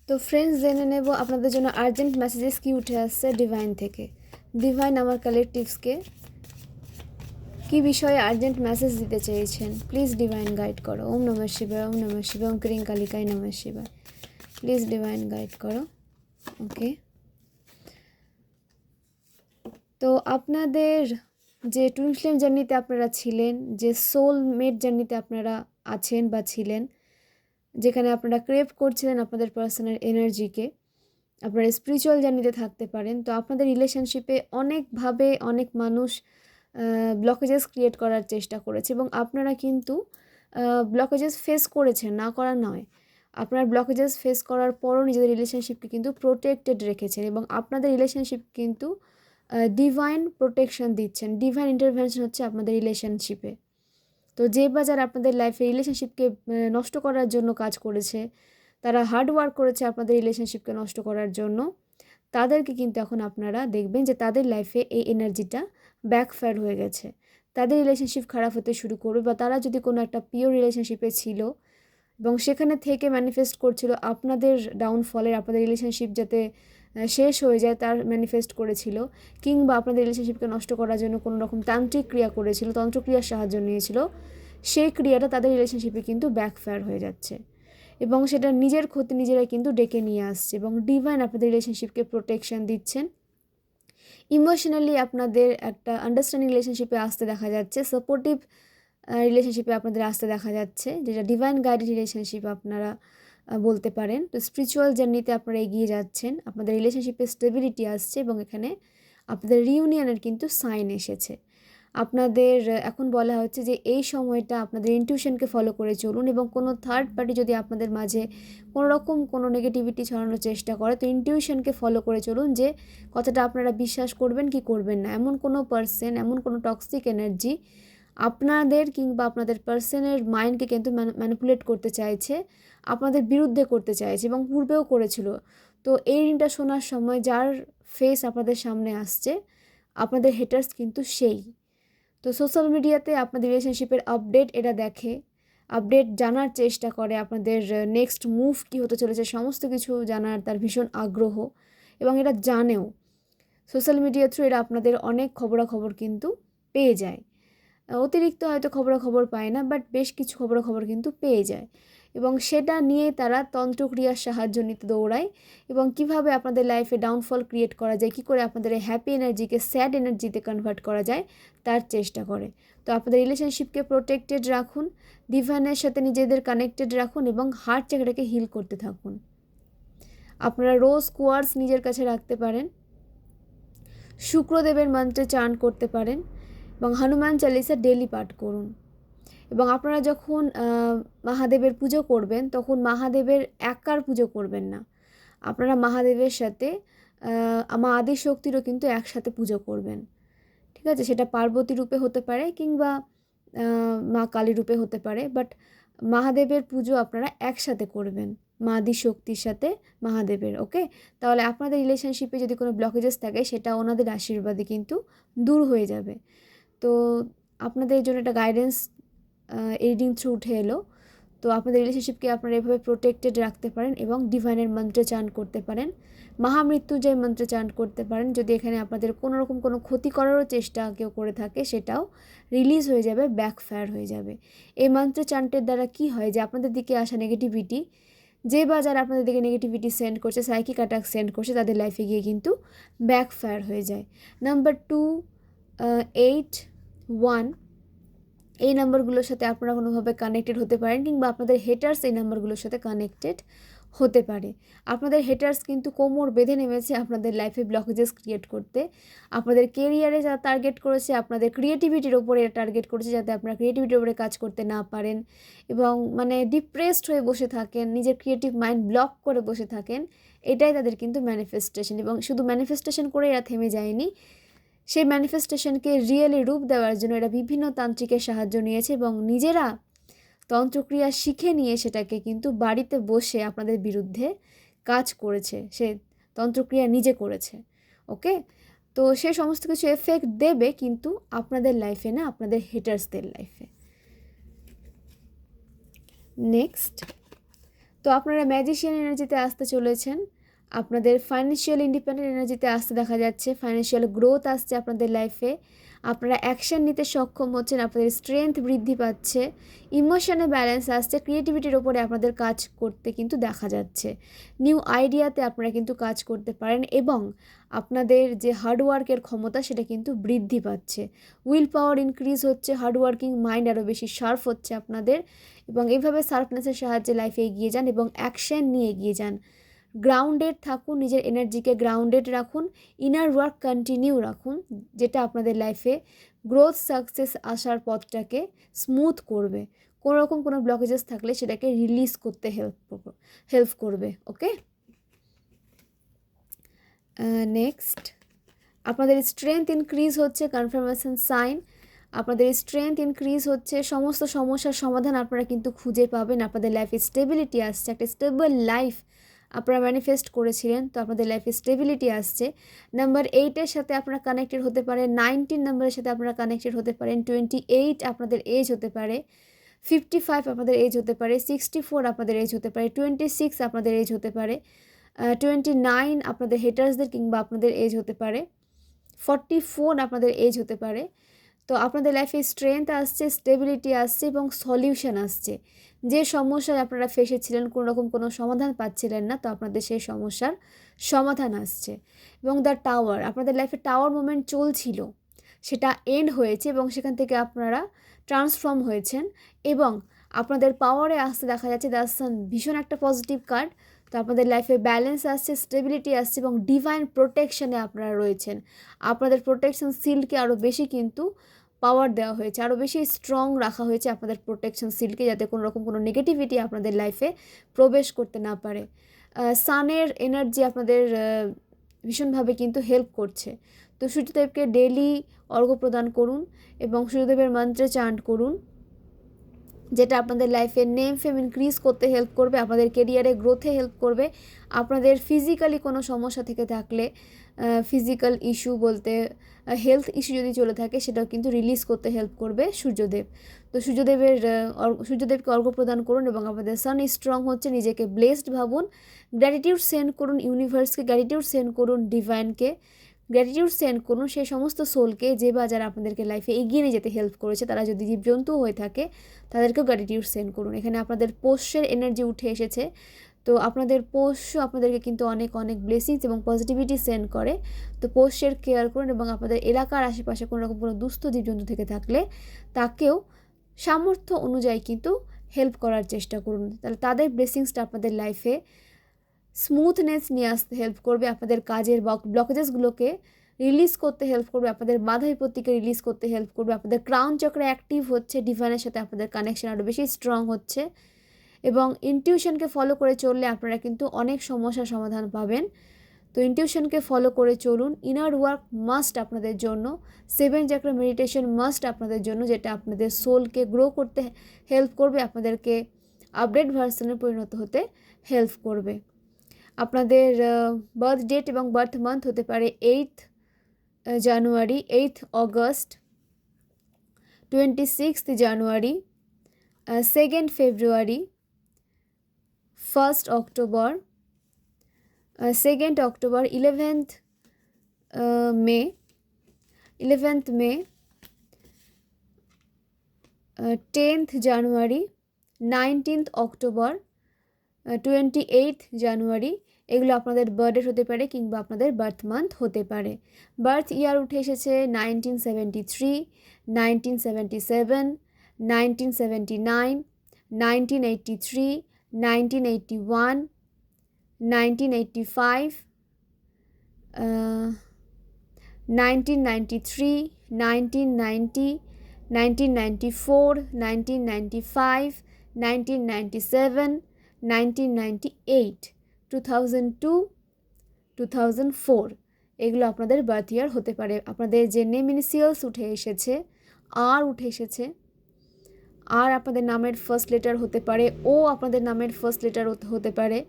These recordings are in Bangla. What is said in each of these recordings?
তো ফ্রেন্ডস, জেনে নেব আপনাদের জন্য আর্জেন্ট মেসেজেস কি উঠে আসছে ডিভাইন থেকে। ডিভাইন আমার কালেকটিভসকে কি বিষয়ে আর্জেন্ট মেসেজ দিতে চেয়েছেন, প্লিজ ডিভাইন গাইড করো। ওম নমঃ শিবায়, ওম নমঃ শিবায়, ওম ক্রিং কালিকাই নমঃ শিবায়। প্লিজ ডিভাইন গাইড করো। ওকে, তো আপনাদের যে টুইন ফ্লেম জার্নিতে আপনারা ছিলেন, যে সোলমেট জার্নিতে আপনারা আছেন বা ছিলেন, যেখানে আপনারা ক্রেভ করছিলেন আপনাদের পার্সোনাল এনার্জিকে, আপনারা স্পিরিচুয়াল জার্নিতে থাকতে পারেন। তো আপনাদের রিলেশনশিপে অনেকভাবে অনেক মানুষ ব্লকেজেস ক্রিয়েট করার চেষ্টা করেছে এবং আপনারা কিন্তু ব্লকেজেস ফেস করেছেন, না করা নয়। আপনারা ব্লকেজেস ফেস করার পরও নিজেদের রিলেশনশিপকে কিন্তু প্রোটেক্টেড রেখেছেন এবং আপনাদের রিলেশনশিপ কিন্তু ডিভাইন প্রোটেকশন দিচ্ছেন। ডিভাইন ইন্টারভেনশন হচ্ছে আপনাদের রিলেশনশিপে। তো যে বা যারা আপনাদের লাইফে রিলেশনশিপকে নষ্ট করার জন্য কাজ করেছে, তারা হার্ড ওয়ার্ক করেছে আপনাদের রিলেশনশিপকে নষ্ট করার জন্য, তাদেরকে কিন্তু এখন আপনারা দেখবেন যে তাদের লাইফে এই এনার্জিটা ব্যাকফায়ার হয়ে গেছে। তাদের রিলেশনশিপ খারাপ হতে শুরু করবে, বা তারা যদি কোনো একটা পিওর রিলেশনশিপে ছিল এবং সেখানে থেকে ম্যানিফেস্ট করছিল আপনাদের ডাউনফলের, আপনাদের রিলেশনশিপ যাতে শেষ হয়ে যায় তার ম্যানিফেস্ট করেছিল, কিংবা আপনাদের রিলেশনশিপকে নষ্ট করার জন্য কোনো রকম তান্ত্রিক ক্রিয়া করেছিল, তন্ত্রক্রিয়ার সাহায্য নিয়েছিল, সেই ক্রিয়াটা তাদের রিলেশনশিপে কিন্তু ব্যাকফায়ার হয়ে যাচ্ছে এবং সেটা নিজের ক্ষতি নিজেরাই কিন্তু ডেকে নিয়ে আসছে। এবং ডিভাইন আপনাদের রিলেশনশিপকে প্রোটেকশন দিচ্ছেন। ইমোশনালি আপনাদের একটা আন্ডারস্ট্যান্ডিং রিলেশনশিপে আসতে দেখা যাচ্ছে, সাপোর্টিভ রিলেশনশিপে আপনাদের আসতে দেখা যাচ্ছে, যেটা ডিভাইন গাইডেড রিলেশনশিপ আপনারা বলতে পারেন। তো স্পিরিচুয়াল জার্নিতে আপনারা এগিয়ে যাচ্ছেন, আপনাদের রিলেশনশিপে স্টেবিলিটি আসছে এবং এখানে আপনাদের রিউনিয়নের কিন্তু সাইন এসেছে। আপনাদের এখন বলা হচ্ছে যে এই সময়টা আপনাদের ইনটিউশনকে ফলো করে চলুন এবং কোনো থার্ড পার্টি যদি আপনাদের মাঝে কোনো রকম কোনো নেগেটিভিটি ছড়ানোর চেষ্টা করে, তো ইনটিউশনকে ফলো করে চলুন যে কথাটা আপনারা বিশ্বাস করবেন কি করবেন না। এমন কোনো পার্সন, এমন কোনো টক্সিক এনার্জি আপনাদের কিংবা আপনাদের পার্সনের মাইন্ডকে কিন্তু ম্যানিপুলেট করতে চাইছে, আপনাদের বিরুদ্ধে করতে চাইছে এবং পূর্বেও করেছিল। তো এই রিডিংটা শোনার সময় যার ফেস আপনাদের সামনে আসছে, আপনাদের হেটার্স কিন্তু সেই। তো সোশ্যাল মিডিয়াতে আপনাদের রিলেশনশিপের আপডেট এরা দেখে, আপডেট জানার চেষ্টা করে, আপনাদের নেক্সট মুভ কী হতে চলেছে সমস্ত কিছু জানার তার ভীষণ আগ্রহ, এবং এরা জানেও। সোশ্যাল মিডিয়া থ্রু এরা আপনাদের অনেক খবরাখবর কিন্তু পেয়ে যায়। অতিরিক্ত হয়তো খবরাখবর পায় না, বাট বেশ কিছু খবরাখবর কিন্তু পেয়ে যায় এবং সেটা নিয়ে তারা তন্ত্রক্রিয়ার সাহায্য নিতে দৌড়ায় এবং কিভাবে আপনাদের লাইফে ডাউনফল ক্রিয়েট করা যায়, কী করে আপনাদের এই হ্যাপি এনার্জিকে স্যাড এনার্জিতে কনভার্ট করা যায় তার চেষ্টা করে। তো আপনাদের রিলেশনশিপকে প্রোটেক্টেড রাখুন, ডিভাইনের সাথে নিজেদের কানেক্টেড রাখুন এবং হার্ট চাকরাকে হিল করতে থাকুন। আপনারা রোজ কোয়ার্টস নিজের কাছে রাখতে পারেন, শুক্রদেবের মন্ত্রে চান করতে পারেন এবং হনুমান চালিসা ডেলি পাঠ করুন। এবং আপনারা যখন মহাদেবের পুজো করবেন তখন মহাদেবের একার পুজো করবেন না, আপনারা মহাদেবের সাথে মা আদিশক্তিরও কিন্তু একসাথে পুজো করবেন। ঠিক আছে, সেটা পার্বতী রূপে হতে পারে কিংবা মা কালী রূপে হতে পারে, বাট মহাদেবের পুজো আপনারা একসাথে করবেন, মা আদিশক্তির সাথে মহাদেবের। ওকে, তাহলে আপনাদের রিলেশনশিপে যদি কোনো ব্লকেজেস থাকে সেটা ওনাদের আশীর্বাদে কিন্তু দূর হয়ে যাবে। তো আপনাদের জন্য একটা গাইডেন্স রিডিং থ্রু উঠে এলো। তো আপনাদের রিলেশনশিপকে আপনারা এভাবে প্রোটেক্টেড রাখতে পারেন এবং ডিভাইনের মন্ত্রে চান করতে পারেন, মহামৃত্যুঞ্জয় মন্ত্রে চান করতে পারেন। যদি এখানে আপনাদের কোনো রকম কোনো ক্ষতি করারও চেষ্টা কেউ করে থাকে সেটাও রিলিজ হয়ে যাবে, ব্যাকফায়ার হয়ে যাবে। এই মন্ত্র চান্টের দ্বারা কি হয় যে আপনাদের দিকে আসা নেগেটিভিটি, যে বা যারা আপনাদের দিকে নেগেটিভিটি সেন্ড করছে, সাইকিক অ্যাটাক সেন্ড করছে, তাদের লাইফে গিয়ে কিন্তু ব্যাকফায়ার হয়ে যায়। নাম্বার 281 এই নাম্বারগুলোর সাথে আপনারা কোনোভাবে কানেক্টেড হতে পারেন কিংবা আপনাদের হেটার্স এই নাম্বারগুলোর সাথে কানেক্টেড হতে পারে। আপনাদের হেটার্স কিন্তু কোমর বেঁধে নেমেছে আপনাদের লাইফে ব্লকেজেস ক্রিয়েট করতে, আপনাদের কেরিয়ারে যা টার্গেট করেছে, আপনাদের ক্রিয়েটিভিটির ওপরে টার্গেট করেছে যাতে আপনারা ক্রিয়েটিভিটির ওপরে কাজ করতে না পারেন এবং মানে ডিপ্রেসড হয়ে বসে থাকেন, নিজের ক্রিয়েটিভ মাইন্ড ব্লক করে বসে থাকেন। এটাই তাদের কিন্তু ম্যানিফেস্টেশন, এবং শুধু ম্যানিফেস্টেশন করে এরা থেমে যায়নি, সেই ম্যানিফেস্টেশনকে রিয়েলি রূপ দেওয়ার জন্য এরা বিভিন্ন তান্ত্রিকের সাহায্য নিয়েছে এবং নিজেরা তন্ত্রক্রিয়া শিখে নিয়ে সেটাকে কিন্তু বাড়িতে বসে আপনাদের বিরুদ্ধে কাজ করেছে, সে তন্ত্রক্রিয়া নিজে করেছে। ওকে, তো সে সমস্ত কিছু এফেক্ট দেবে কিন্তু আপনাদের লাইফে না, আপনাদের হেটার্সদের লাইফে। নেক্সট, তো আপনারা ম্যাজিশিয়ান এনার্জিতে আসতে চলেছেন, আপনাদের ফাইন্যান্সিয়াল ইন্ডিপেন্ডেন্ট এনার্জিতে আসতে দেখা যাচ্ছে, ফাইন্যান্সিয়াল গ্রোথ আসছে আপনাদের লাইফে, আপনারা অ্যাকশান নিতে সক্ষম হচ্ছেন, আপনাদের স্ট্রেংথ বৃদ্ধি পাচ্ছে, ইমোশনে ব্যালেন্স আসছে, ক্রিয়েটিভিটির ওপরে আপনাদের কাজ করতে কিন্তু দেখা যাচ্ছে, নিউ আইডিয়াতে আপনারা কিন্তু কাজ করতে পারেন এবং আপনাদের যে হার্ডওয়ার্কের ক্ষমতা সেটা কিন্তু বৃদ্ধি পাচ্ছে, উইল পাওয়ার ইনক্রিজ হচ্ছে, হার্ডওয়ার্কিং মাইন্ড আরও বেশি শার্প হচ্ছে আপনাদের এবং এইভাবে শার্পনেসের সাহায্যে লাইফে এগিয়ে যান এবং অ্যাকশান নিয়ে এগিয়ে যান। গ্রাউন্ডেড থাকুন, নিজের এনার্জিকে গ্রাউন্ডেড রাখুন, ইনার ওয়ার্ক কন্টিনিউ রাখুন, যেটা আপনাদের লাইফে গ্রোথ সাকসেস আসার পথটাকে স্মুথ করবে, কোনো রকম কোনো ব্লকেজেস থাকলে সেটাকে রিলিজ করতে হেল্প করবে। ওকে, নেক্সট, আপনাদের স্ট্রেংথ ইনক্রিজ হচ্ছে, কনফার্মেশন সাইন, আপনাদের স্ট্রেংথ ইনক্রিজ হচ্ছে, সমস্ত সমস্যার সমাধান আপনারা কিন্তু খুঁজে পাবেন, আপনাদের লাইফে স্টেবিলিটি আসছে, একটা স্টেবল লাইফ আপনারা ম্যানিফেস্ট করেছিলেন, তো আপনাদের লাইফে স্টেবিলিটি আসছে। নাম্বার 8-এর সাথে আপনারা কানেক্টেড হতে পারেন, 19 নাম্বারের সাথে আপনারা কানেক্টেড হতে পারেন, 28 আপনাদের এজ হতে পারে, 55 আপনাদের এজ হতে পারে, 64 আপনাদের এজ হতে পারে, 26 আপনাদের এজ হতে পারে, 29 আপনাদের হেটার্সদের কিংবা আপনাদের এজ হতে পারে, 44 আপনাদের এজ হতে পারে। তো আপনাদের লাইফে স্ট্রেংথ আসছে, স্টেবিলিটি আসছে এবং সলিউশন আসছে। যে সমস্যায় আপনারা ফেসেছিলেন, কোনো রকম কোনো সমাধান পাচ্ছিলেন না, তো আপনাদের সেই সমস্যার সমাধান আসছে। এবং দ্য টাওয়ার, আপনাদের লাইফে টাওয়ার মুভমেন্ট চলছিল, সেটা এন্ড হয়েছে এবং সেখান থেকে আপনারা ট্রান্সফর্ম হয়েছেন এবং আপনাদের পাওয়ারে আসতে দেখা যাচ্ছে দ্য সান, ভীষণ একটা পজিটিভ কার্ড। তো আপনাদের লাইফে ব্যালেন্স আসছে, স্টেবিলিটি আসছে এবং ডিভাইন প্রোটেকশনে আপনারা রয়েছেন। আপনাদের প্রোটেকশন সিলকে আরও বেশি কিন্তু পাওয়ার দেওয়া হয়েছে, আরও বেশি স্ট্রং রাখা হয়েছে আপনাদের প্রোটেকশন সিলকে, যাতে কোনো রকম কোনো নেগেটিভিটি আপনাদের লাইফে প্রবেশ করতে না পারে। সানের এনার্জি আপনাদের ভীষণভাবে কিন্তু হেল্প করছে। তো সূর্যদেবকে ডেলি অর্ঘ্য প্রদান করুন এবং সূর্যদেবের মন্ত্রে চান্ট করুন, যেটা আপনাদের লাইফে নেম ফেম ইনক্রিজ করতে হেল্প করবে, আপনাদের কেরিয়ারে গ্রোথে হেল্প করবে, আপনাদের ফিজিক্যালি কোনো সমস্যা থেকে থাকলে, ফিজিক্যাল ইস্যু বলতে হেলথ ইস্যু যদি চলে থাকে, সেটাও কিন্তু রিলিজ করতে হেল্প করবে সূর্যদেব। তো সূর্যদেবকে অর্ঘ্য প্রদান করুন এবং আপনাদের সান স্ট্রং হচ্ছে, নিজেকে ব্লেসড ভাবুন, গ্র্যাটিটিউড সেন্ড করুন ইউনিভার্সকে, গ্র্যাটিটিউড সেন্ড করুন ডিভাইনকে, গ্র্যাটিটিউড সেন্ড করুন সেই সমস্ত সোলকে যে বা যারা আপনাদেরকে লাইফে এগিয়ে নিয়ে যেতে হেল্প করেছে, তারা যদি জীবজন্তু হয়ে থাকে তাদেরকেও গ্র্যাটিটিউড সেন্ড করুন। এখানে আপনাদের পোষ্যের এনার্জি উঠে এসেছে, তো আপনাদের পোষ্য আপনাদেরকে কিন্তু অনেক অনেক ব্লেসিংস এবং পজিটিভিটি সেন্ড করে। তো পোষ্যের কেয়ার করুন এবং আপনাদের এলাকার আশেপাশে কোনো রকম কোনো দুস্থ জীবজন্তু থেকে থাকলে তাকেও সামর্থ্য অনুযায়ী কিন্তু হেল্প করার চেষ্টা করুন, তাহলে তাদের ব্লেসিংসটা আপনাদের লাইফে স্মুথনেস নিয়ে আসতে হেল্প করবে, আপনাদের কাজের ব্লকেজেসগুলোকে রিলিজ করতে হেল্প করবে, আপনাদের বাধা বিপত্তিকে রিলিজ করতে হেল্প করবে, আপনাদের ক্রাউন চক্র অ্যাক্টিভ হচ্ছে, ডিভাইনের সাথে আপনাদের কানেকশন আরও বেশি স্ট্রং হচ্ছে এবং ইনটিউশনকে ফলো করে চললে আপনারা কিন্তু অনেক সমস্যার সমাধান পাবেন। তো ইনটিউশনকে ফলো করে চলুন, ইনার ওয়ার্ক মাস্ট আপনাদের জন্য, 7 চক্র মেডিটেশন মাস্ট আপনাদের জন্য, যেটা আপনাদের সোলকে গ্রো করতে হেল্প করবে, আপনাদেরকে আপডেট ভার্সনে পরিণত হতে হেল্প করবে। আপনাদের বার্থ ডেট এবং বার্থ মান্থ হতে পারে 8 জানুয়ারি, 8 অগস্ট, 26 জানুয়ারি, 2 ফেব্রুয়ারি, 1 অক্টোবর, 2 অক্টোবর, 11th মে, 10th জানুয়ারি, 19th অক্টোবর, 28th জানুয়ারি। এগুলো আপনাদের বার্থ ডেট হতে পারে কিংবা আপনাদের বার্থ মান্থ হতে পারে। বার্থ ইয়ার উঠে এসেছে 1973, 1977, 1979, 1983, 1981, 1985, 1993, 1990, 1994, 1995, 1997, 1998, 2002, 2004 এগুলো আপনাদের বার্থ ইয়ার হতে পারে। আপনাদের যে নেম ইনিশিয়ালস উঠে এসেছে, আর উঠে এসেছে, আর আপনাদের নামের ফার্স্ট লেটার হতে পারে, ও আপনাদের নামের ফার্স্ট লেটার হতে পারে,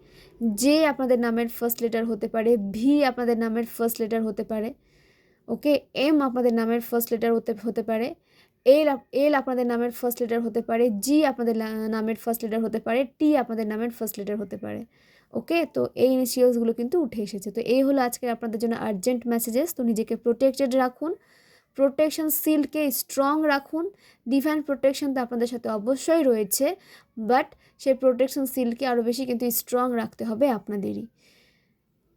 জে আপনাদের নামের ফার্স্ট লেটার হতে পারে, ভি আপনাদের নামের ফার্স্ট লেটার হতে পারে, ওকে, এম আপনাদের নামের ফার্স্ট লেটার হতে পারে, এল আপনাদের নামের ফার্স্ট লেটার হতে পারে, জি আপনাদের নামের ফার্স্ট লেটার হতে পারে, টি আপনাদের নামের ফার্স্ট লেটার হতে পারে। ওকে, তো এই ইনিশিয়ালসগুলো কিন্তু উঠে এসেছে। তো এই হলো আজকের আপনাদের জন্য আর্জেন্ট মেসেজেস। তো নিজেকে প্রোটেক্টেড রাখুন, প্রোটেকশন সিলকে স্ট্রং রাখুন। ডিভাইন প্রোটেকশন তো আপনাদের সাথে অবশ্যই রয়েছে, বাট সেই প্রোটেকশন সিলকে আরও বেশি কিন্তু স্ট্রং রাখতে হবে আপনাদেরই।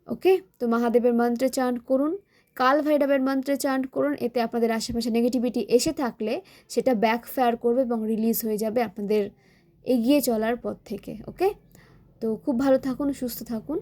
ওকে, তো মহাদেবের মন্ত্রে চান্ট করুন, কাল ভৈরবের মন্ত্রে চান্ট করুন। এতে আপনাদের আশেপাশে নেগেটিভিটি এসে থাকলে সেটা ব্যাকফায়ার করবে এবং রিলিজ হয়ে যাবে আপনাদের এগিয়ে চলার পথ থেকে। ওকে, তো খুব ভালো থাকুন, সুস্থ থাকুন।